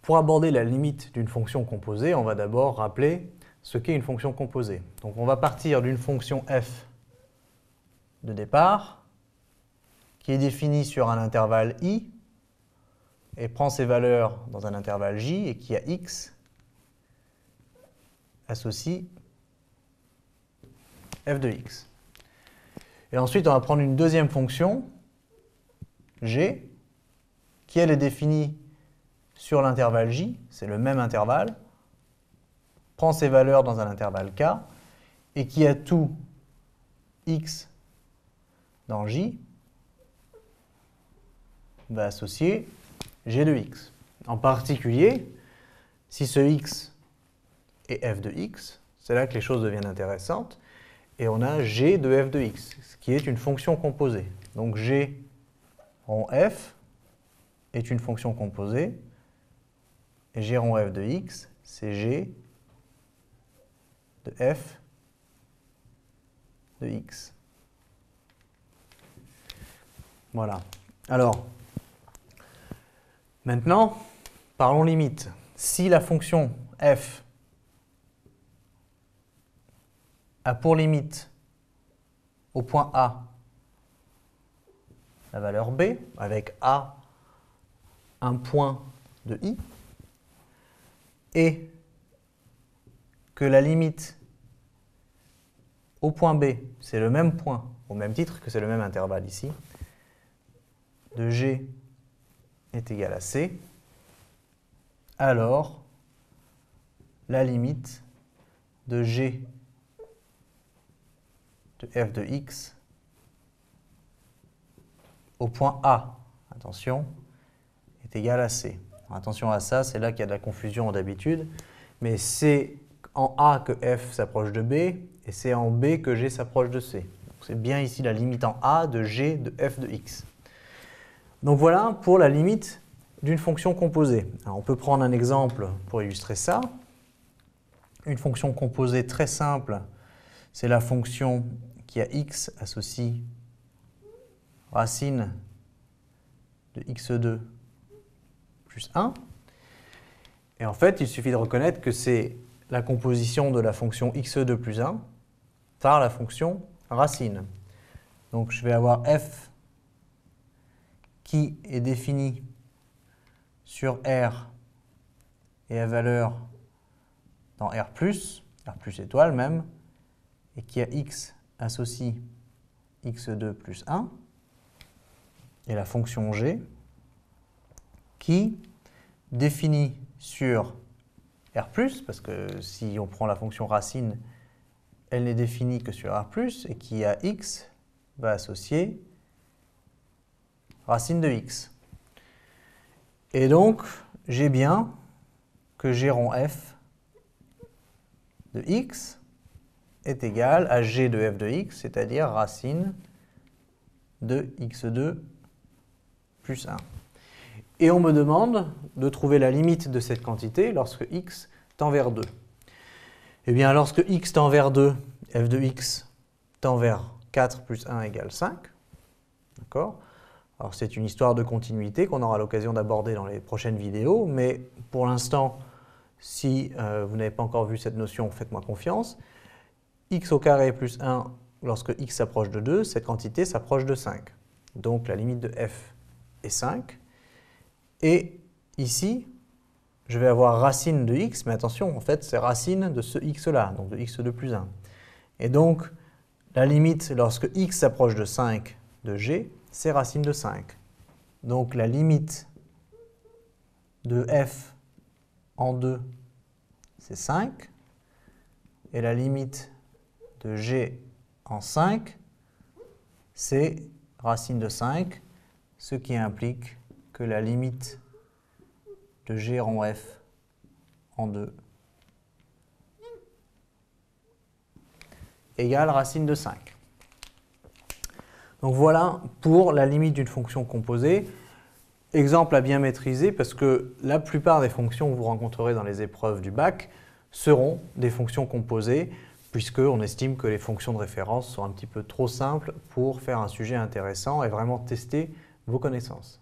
Pour aborder la limite d'une fonction composée, on va d'abord rappeler ce qu'est une fonction composée. Donc on va partir d'une fonction f de départ qui est définie sur un intervalle i et prend ses valeurs dans un intervalle j et qui a x associe f de x. Et ensuite, on va prendre une deuxième fonction, g, qui elle est définie sur l'intervalle j, c'est le même intervalle, prend ses valeurs dans un intervalle k, et qui a tout x dans j, va associer g de x. En particulier, si ce x est f de x, c'est là que les choses deviennent intéressantes, et on a g de f de x, ce qui est une fonction composée. Donc g rond f est une fonction composée, et g rond f de x, c'est g de f de x. Voilà. Alors, maintenant, parlons limite. Si la fonction f a pour limite au point A la valeur B, avec A un point de I, et que la limite au point B, c'est le même point, au même titre que c'est le même intervalle ici, de G est égale à C, alors la limite de G de f de x au point A, attention, est égale à C. Alors, attention à ça, c'est là qu'il y a de la confusion d'habitude, mais c'est en A que f s'approche de B, et c'est en B que G s'approche de C. C'est bien ici la limite en A de G de f de x. Donc voilà pour la limite d'une fonction composée. Alors, on peut prendre un exemple pour illustrer ça. Une fonction composée très simple, c'est la fonction qui a x associe racine de x2 plus 1. Et en fait, il suffit de reconnaître que c'est la composition de la fonction x2 plus 1 par la fonction racine. Donc je vais avoir f qui est définie sur R et à valeur dans R+, R+ étoile même, et qui a x associe x2 plus 1, et la fonction g, qui définit sur R+, parce que si on prend la fonction racine, elle n'est définie que sur R+, et qui a x va associer racine de x. Et donc, j'ai bien que g rond f de x est égal à g de f de x, c'est-à-dire racine de x2 plus 1. Et on me demande de trouver la limite de cette quantité lorsque x tend vers 2. Eh bien, lorsque x tend vers 2, f de x tend vers 4 plus 1 égale 5. D'accord ? Alors, c'est une histoire de continuité qu'on aura l'occasion d'aborder dans les prochaines vidéos, mais pour l'instant, si vous n'avez pas encore vu cette notion, faites-moi confiance. X au carré plus 1, lorsque x s'approche de 2, cette quantité s'approche de 5. Donc la limite de f est 5. Et ici, je vais avoir racine de x, mais attention, en fait, c'est racine de ce x-là, donc de x2 plus 1. Et donc, la limite, lorsque x s'approche de 5 de g, c'est racine de 5. Donc la limite de f en 2, c'est 5. Et la limite de g en 5, c'est racine de 5, ce qui implique que la limite de g rond f en 2 égale racine de 5. Donc voilà pour la limite d'une fonction composée. Exemple à bien maîtriser parce que la plupart des fonctions que vous rencontrerez dans les épreuves du bac seront des fonctions composées puisqu'on estime que les fonctions de référence sont un petit peu trop simples pour faire un sujet intéressant et vraiment tester vos connaissances.